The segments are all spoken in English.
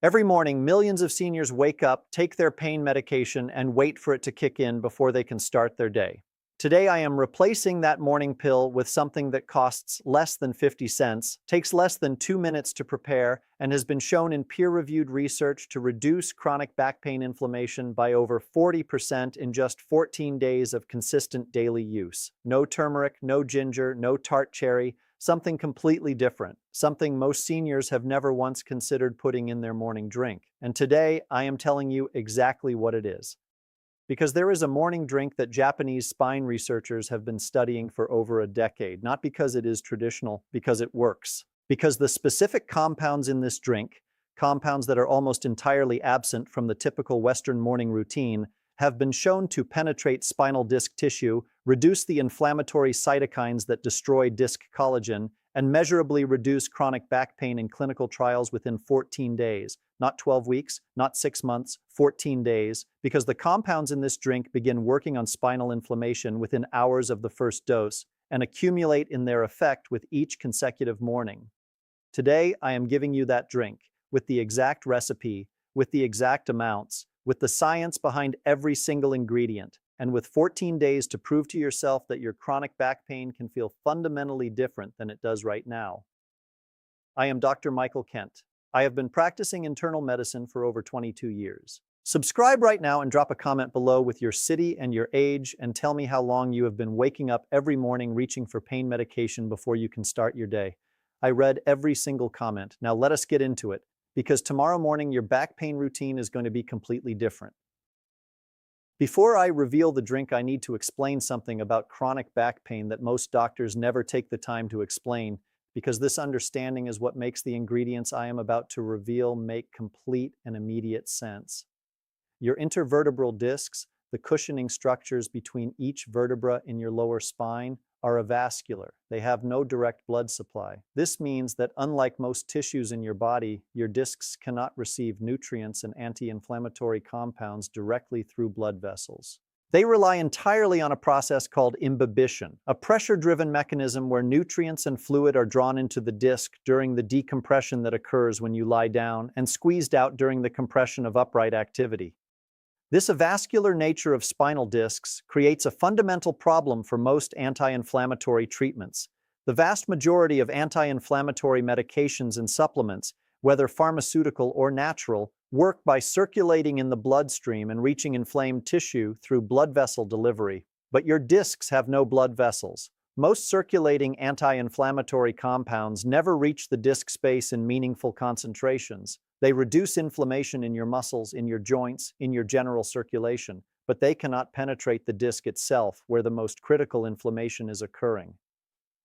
Every morning, millions of seniors wake up, take their pain medication, and wait for it to kick in before they can start their day. Today, I am replacing that morning pill with something that costs less than 50 cents, takes less than 2 minutes to prepare, and has been shown in peer-reviewed research to reduce chronic back pain inflammation by over 40% in just 14 days of consistent daily use. No turmeric, no ginger, no tart cherry, something completely different, something most seniors have never once considered putting in their morning drink. And today, I am telling you exactly what it is. Because there is a morning drink that Japanese spine researchers have been studying for over a decade, not because it is traditional, because it works. Because the specific compounds in this drink, compounds that are almost entirely absent from the typical Western morning routine, have been shown to penetrate spinal disc tissue, reduce the inflammatory cytokines that destroy disc collagen, and measurably reduce chronic back pain in clinical trials within 14 days. Not 12 weeks, not 6 months, 14 days, because the compounds in this drink begin working on spinal inflammation within hours of the first dose and accumulate in their effect with each consecutive morning. Today, I am giving you that drink, with the exact recipe, with the exact amounts, with the science behind every single ingredient, and with 14 days to prove to yourself that your chronic back pain can feel fundamentally different than it does right now. I am Dr. Michael Kent. I have been practicing internal medicine for over 22 years. Subscribe right now and drop a comment below with your city and your age and tell me how long you have been waking up every morning reaching for pain medication before you can start your day. I read every single comment. Now let us get into it, because tomorrow morning your back pain routine is going to be completely different. Before I reveal the drink, I need to explain something about chronic back pain that most doctors never take the time to explain, because this understanding is what makes the ingredients I am about to reveal make complete and immediate sense. Your intervertebral discs, the cushioning structures between each vertebra in your lower spine, are avascular. They have no direct blood supply. This means that unlike most tissues in your body, your discs cannot receive nutrients and anti-inflammatory compounds directly through blood vessels. They rely entirely on a process called imbibition, a pressure-driven mechanism where nutrients and fluid are drawn into the disc during the decompression that occurs when you lie down and squeezed out during the compression of upright activity. This avascular nature of spinal discs creates a fundamental problem for most anti-inflammatory treatments. The vast majority of anti-inflammatory medications and supplements, whether pharmaceutical or natural, work by circulating in the bloodstream and reaching inflamed tissue through blood vessel delivery. But your discs have no blood vessels. Most circulating anti-inflammatory compounds never reach the disc space in meaningful concentrations. They reduce inflammation in your muscles, in your joints, in your general circulation, but they cannot penetrate the disc itself where the most critical inflammation is occurring.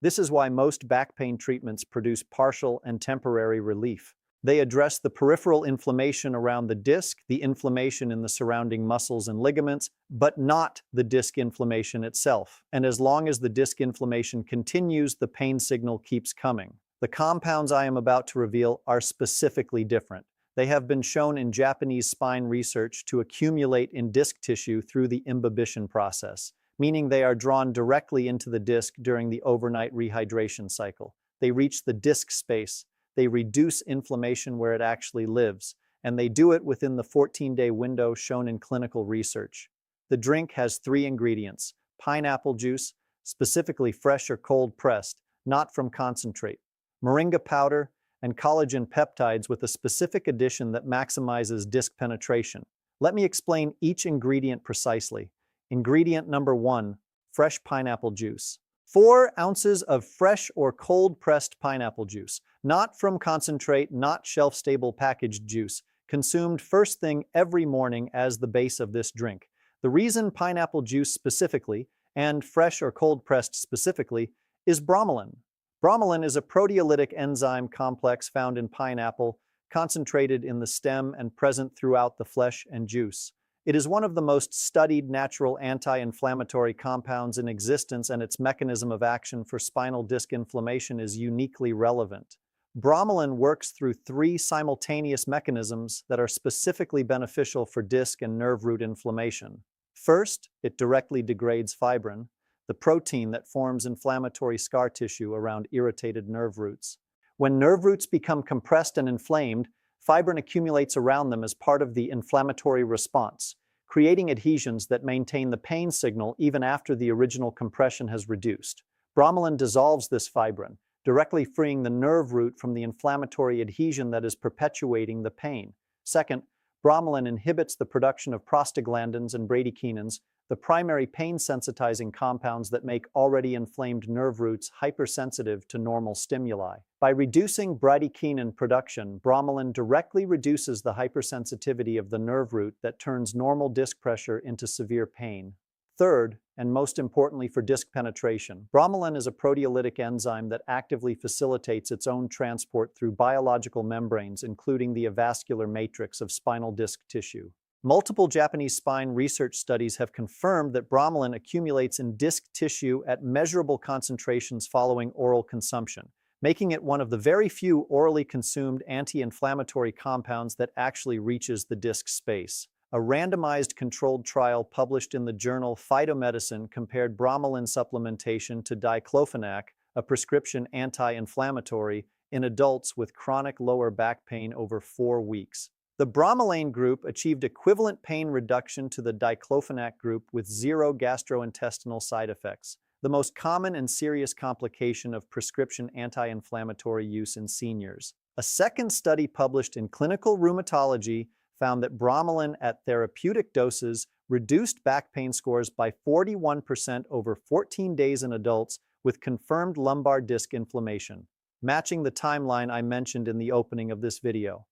This is why most back pain treatments produce partial and temporary relief. They address the peripheral inflammation around the disc, the inflammation in the surrounding muscles and ligaments, but not the disc inflammation itself. And as long as the disc inflammation continues, the pain signal keeps coming. The compounds I am about to reveal are specifically different. They have been shown in Japanese spine research to accumulate in disc tissue through the imbibition process, meaning they are drawn directly into the disc during the overnight rehydration cycle. They reach the disc space, they reduce inflammation where it actually lives, and they do it within the 14-day window shown in clinical research. The drink has 3 ingredients: pineapple juice, specifically fresh or cold pressed, not from concentrate, Moringa powder, and collagen peptides with a specific addition that maximizes disc penetration. Let me explain each ingredient precisely. Ingredient number 1, fresh pineapple juice. 4 ounces of fresh or cold-pressed pineapple juice, not from concentrate, not shelf-stable packaged juice, consumed first thing every morning as the base of this drink. The reason pineapple juice specifically, and fresh or cold-pressed specifically, is bromelain. Bromelain is a proteolytic enzyme complex found in pineapple, concentrated in the stem and present throughout the flesh and juice. It is one of the most studied natural anti-inflammatory compounds in existence, and its mechanism of action for spinal disc inflammation is uniquely relevant. Bromelain works through 3 simultaneous mechanisms that are specifically beneficial for disc and nerve root inflammation. First, it directly degrades fibrin, the protein that forms inflammatory scar tissue around irritated nerve roots. When nerve roots become compressed and inflamed, fibrin accumulates around them as part of the inflammatory response, creating adhesions that maintain the pain signal even after the original compression has reduced. Bromelain dissolves this fibrin, directly freeing the nerve root from the inflammatory adhesion that is perpetuating the pain. Second, bromelain inhibits the production of prostaglandins and bradykinins, the primary pain-sensitizing compounds that make already inflamed nerve roots hypersensitive to normal stimuli. By reducing bradykinin production, bromelain directly reduces the hypersensitivity of the nerve root that turns normal disc pressure into severe pain. Third, and most importantly for disc penetration, bromelain is a proteolytic enzyme that actively facilitates its own transport through biological membranes, including the avascular matrix of spinal disc tissue. Multiple Japanese spine research studies have confirmed that bromelain accumulates in disc tissue at measurable concentrations following oral consumption, making it one of the very few orally consumed anti-inflammatory compounds that actually reaches the disc space. A randomized controlled trial published in the journal Phytomedicine compared bromelain supplementation to diclofenac, a prescription anti-inflammatory, in adults with chronic lower back pain over 4 weeks. The bromelain group achieved equivalent pain reduction to the diclofenac group with 0 gastrointestinal side effects, the most common and serious complication of prescription anti-inflammatory use in seniors. A second study published in Clinical Rheumatology found that bromelain at therapeutic doses reduced back pain scores by 41% over 14 days in adults with confirmed lumbar disc inflammation, matching the timeline I mentioned in the opening of this video.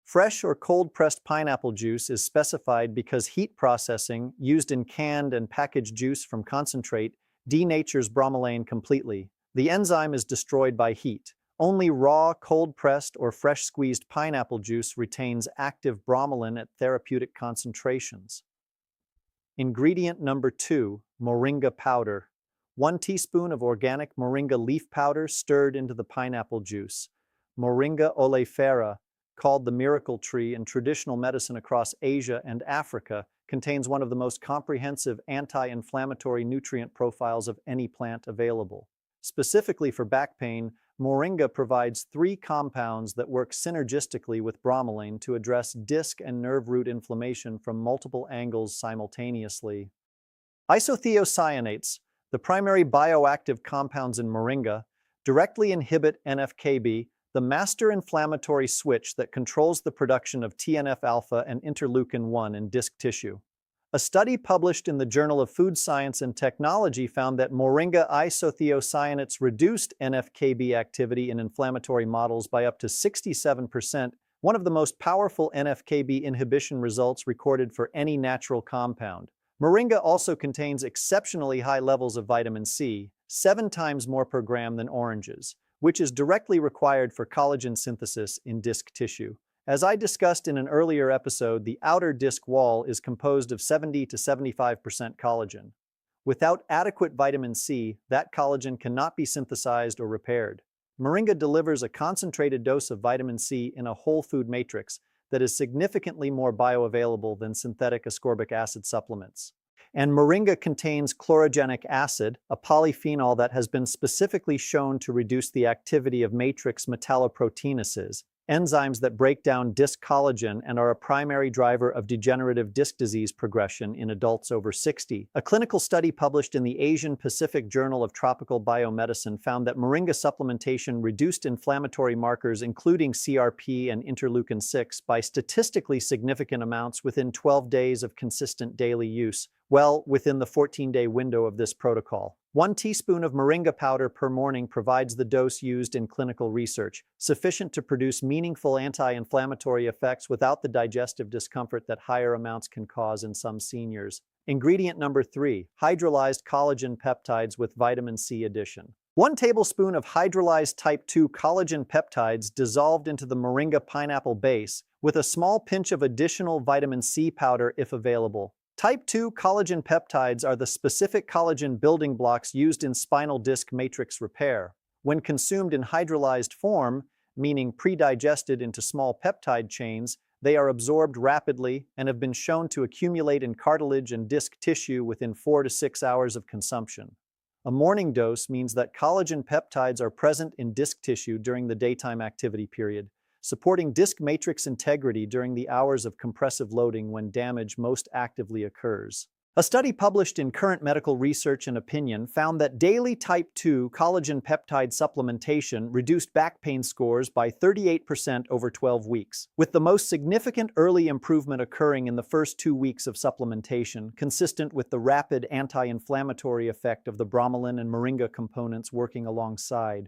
Fresh or cold-pressed pineapple juice is specified because heat processing, used in canned and packaged juice from concentrate, denatures bromelain completely. The enzyme is destroyed by heat. Only raw, cold-pressed, or fresh-squeezed pineapple juice retains active bromelain at therapeutic concentrations. Ingredient number 2, Moringa powder. 1 teaspoon of organic Moringa leaf powder stirred into the pineapple juice. Moringa oleifera, called the miracle tree in traditional medicine across Asia and Africa, contains one of the most comprehensive anti-inflammatory nutrient profiles of any plant available. Specifically for back pain, Moringa provides 3 compounds that work synergistically with bromelain to address disc and nerve root inflammation from multiple angles simultaneously. Isothiocyanates, the primary bioactive compounds in Moringa, directly inhibit NF-κB, the master inflammatory switch that controls the production of TNF-alpha and interleukin-1 in disc tissue. A study published in the Journal of Food Science and Technology found that Moringa isothiocyanates reduced NF-κB activity in inflammatory models by up to 67%, one of the most powerful NF-κB inhibition results recorded for any natural compound. Moringa also contains exceptionally high levels of vitamin C, 7 times more per gram than oranges, which is directly required for collagen synthesis in disc tissue. As I discussed in an earlier episode, the outer disc wall is composed of 70 to 75% collagen. Without adequate vitamin C, that collagen cannot be synthesized or repaired. Moringa delivers a concentrated dose of vitamin C in a whole food matrix that is significantly more bioavailable than synthetic ascorbic acid supplements. And Moringa contains chlorogenic acid, a polyphenol that has been specifically shown to reduce the activity of matrix metalloproteinases, enzymes that break down disc collagen and are a primary driver of degenerative disc disease progression in adults over 60. A clinical study published in the Asian Pacific Journal of Tropical Biomedicine found that Moringa supplementation reduced inflammatory markers including CRP and interleukin-6 by statistically significant amounts within 12 days of consistent daily use, well within the 14-day window of this protocol. 1 teaspoon of Moringa powder per morning provides the dose used in clinical research, sufficient to produce meaningful anti-inflammatory effects without the digestive discomfort that higher amounts can cause in some seniors. Ingredient number 3, hydrolyzed collagen peptides with vitamin C addition. 1 tablespoon of hydrolyzed type 2 collagen peptides dissolved into the Moringa pineapple base with a small pinch of additional vitamin C powder if available. Type 2 collagen peptides are the specific collagen building blocks used in spinal disc matrix repair. When consumed in hydrolyzed form, meaning pre-digested into small peptide chains, they are absorbed rapidly and have been shown to accumulate in cartilage and disc tissue within 4 to 6 hours of consumption. A morning dose means that collagen peptides are present in disc tissue during the daytime activity period, supporting disc matrix integrity during the hours of compressive loading when damage most actively occurs. A study published in Current Medical Research and Opinion found that daily type 2 collagen peptide supplementation reduced back pain scores by 38% over 12 weeks, with the most significant early improvement occurring in the first 2 weeks of supplementation, consistent with the rapid anti-inflammatory effect of the bromelain and moringa components working alongside.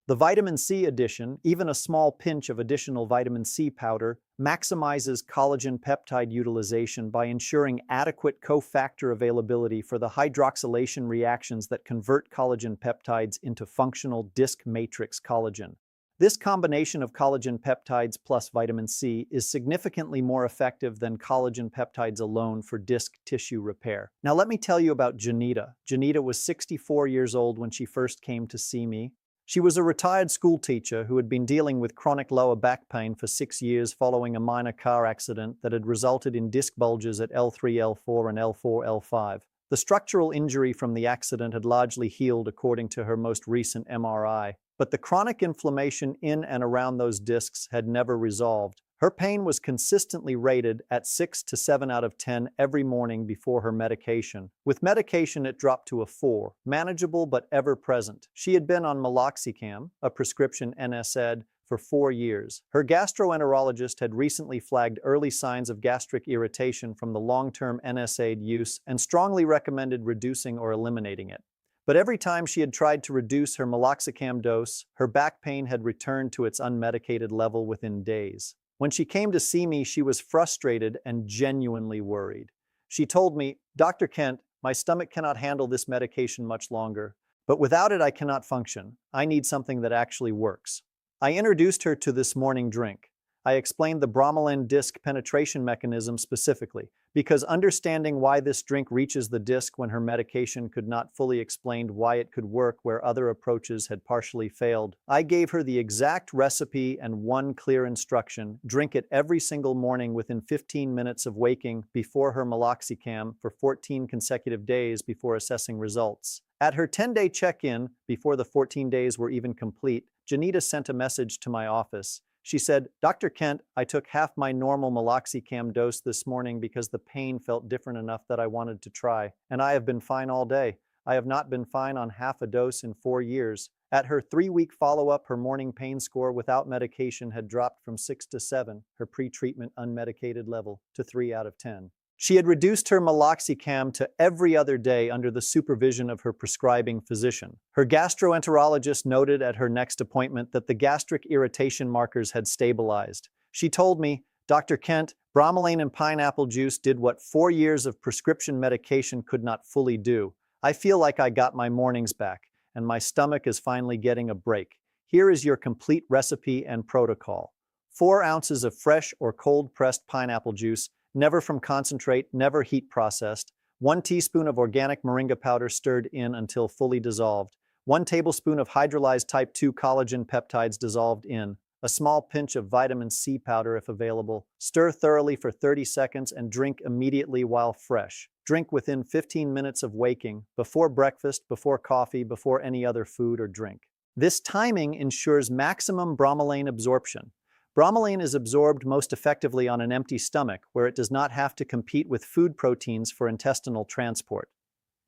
The vitamin C addition, even a small pinch of additional vitamin C powder, maximizes collagen peptide utilization by ensuring adequate cofactor availability for the hydroxylation reactions that convert collagen peptides into functional disc matrix collagen. This combination of collagen peptides plus vitamin C is significantly more effective than collagen peptides alone for disc tissue repair. Now let me tell you about Janita. Janita was 64 years old when she first came to see me. She was a retired school teacher who had been dealing with chronic lower back pain for 6 years following a minor car accident that had resulted in disc bulges at L3, L4, and L4, L5. The structural injury from the accident had largely healed according to her most recent MRI, but the chronic inflammation in and around those discs had never resolved. Her pain was consistently rated at 6 to 7 out of 10 every morning before her medication. With medication, it dropped to a 4, manageable but ever present. She had been on meloxicam, a prescription NSAID, for 4 years. Her gastroenterologist had recently flagged early signs of gastric irritation from the long-term NSAID use and strongly recommended reducing or eliminating it. But every time she had tried to reduce her meloxicam dose, her back pain had returned to its unmedicated level within days. When she came to see me, she was frustrated and genuinely worried. She told me, "Dr. Kent, my stomach cannot handle this medication much longer, but without it I cannot function. I need something that actually works." I introduced her to this morning drink. I explained the bromelain disc penetration mechanism specifically, because understanding why this drink reaches the disc when her medication could not fully explain why it could work where other approaches had partially failed. I gave her the exact recipe and one clear instruction: drink it every single morning within 15 minutes of waking before her meloxicam for 14 consecutive days before assessing results. At her 10-day check-in, before the 14 days were even complete, Janita sent a message to my office. She said, "Dr. Kent, I took half my normal meloxicam dose this morning because the pain felt different enough that I wanted to try, and I have been fine all day. I have not been fine on half a dose in 4 years." At her 3-week follow-up, her morning pain score without medication had dropped from 6 to 7, her pre-treatment unmedicated level, to 3 out of 10. She had reduced her meloxicam to every other day under the supervision of her prescribing physician. Her gastroenterologist noted at her next appointment that the gastric irritation markers had stabilized. She told me, "Dr. Kent, bromelain and pineapple juice did what 4 years of prescription medication could not fully do. I feel like I got my mornings back, and my stomach is finally getting a break. Here is your complete recipe and protocol. 4 ounces of fresh or cold-pressed pineapple juice, never from concentrate, never heat processed. 1 teaspoon of organic moringa powder stirred in until fully dissolved. 1 tablespoon of hydrolyzed type 2 collagen peptides dissolved in. A small pinch of vitamin C powder if available. Stir thoroughly for 30 seconds and drink immediately while fresh. Drink within 15 minutes of waking, before breakfast, before coffee, before any other food or drink." This timing ensures maximum bromelain absorption. Bromelain is absorbed most effectively on an empty stomach, where it does not have to compete with food proteins for intestinal transport.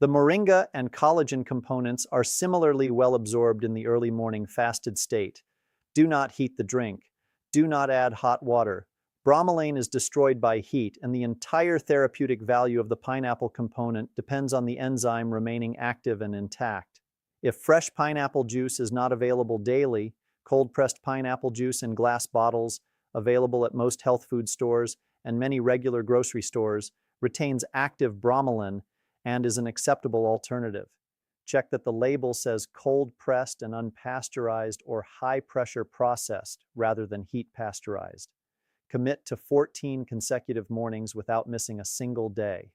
The moringa and collagen components are similarly well absorbed in the early morning fasted state. Do not heat the drink. Do not add hot water. Bromelain is destroyed by heat, and the entire therapeutic value of the pineapple component depends on the enzyme remaining active and intact. If fresh pineapple juice is not available daily, cold-pressed pineapple juice in glass bottles, available at most health food stores and many regular grocery stores, retains active bromelain and is an acceptable alternative. Check that the label says cold-pressed and unpasteurized or high-pressure processed rather than heat pasteurized. Commit to 14 consecutive mornings without missing a single day.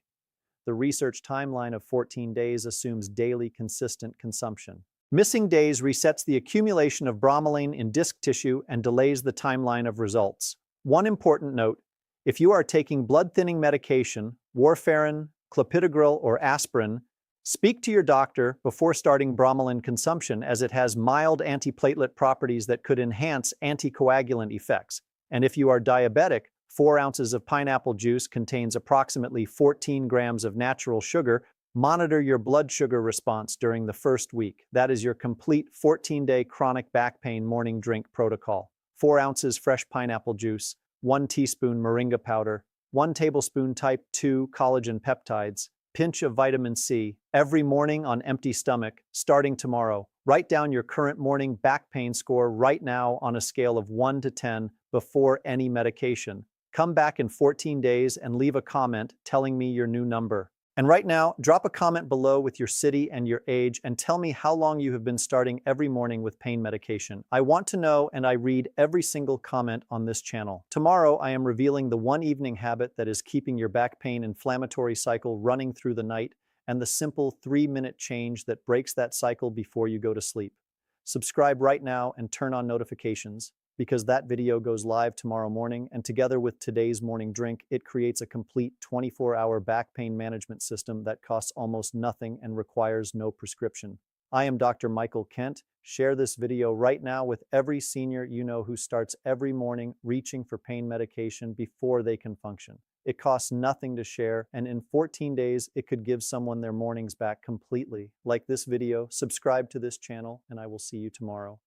The research timeline of 14 days assumes daily consistent consumption. Missing days resets the accumulation of bromelain in disc tissue and delays the timeline of results. One important note: if you are taking blood-thinning medication, warfarin, clopidogrel, or aspirin, Speak to your doctor before starting bromelain consumption as it has mild antiplatelet properties that could enhance anticoagulant effects. And if you are diabetic, 4 ounces of pineapple juice contains approximately 14 grams of natural sugar. Monitor your blood sugar response during the first week. That is your complete 14-day chronic back pain morning drink protocol. 4 ounces fresh pineapple juice, 1 teaspoon Moringa powder, 1 tablespoon type 2 collagen peptides, pinch of vitamin C, every morning on empty stomach, starting tomorrow. Write down your current morning back pain score right now on a scale of 1 to 10 before any medication. Come back in 14 days and leave a comment telling me your new number. And right now, drop a comment below with your city and your age and tell me how long you have been starting every morning with pain medication. I want to know, and I read every single comment on this channel. Tomorrow, I am revealing the one evening habit that is keeping your back pain inflammatory cycle running through the night and the simple 3-minute change that breaks that cycle before you go to sleep. Subscribe right now and turn on notifications, because that video goes live tomorrow morning, and together with today's morning drink, it creates a complete 24-hour back pain management system that costs almost nothing and requires no prescription. I am Dr. Michael Kent. Share this video right now with every senior you know who starts every morning reaching for pain medication before they can function. It costs nothing to share, and in 14 days, it could give someone their mornings back completely. Like this video, subscribe to this channel, and I will see you tomorrow.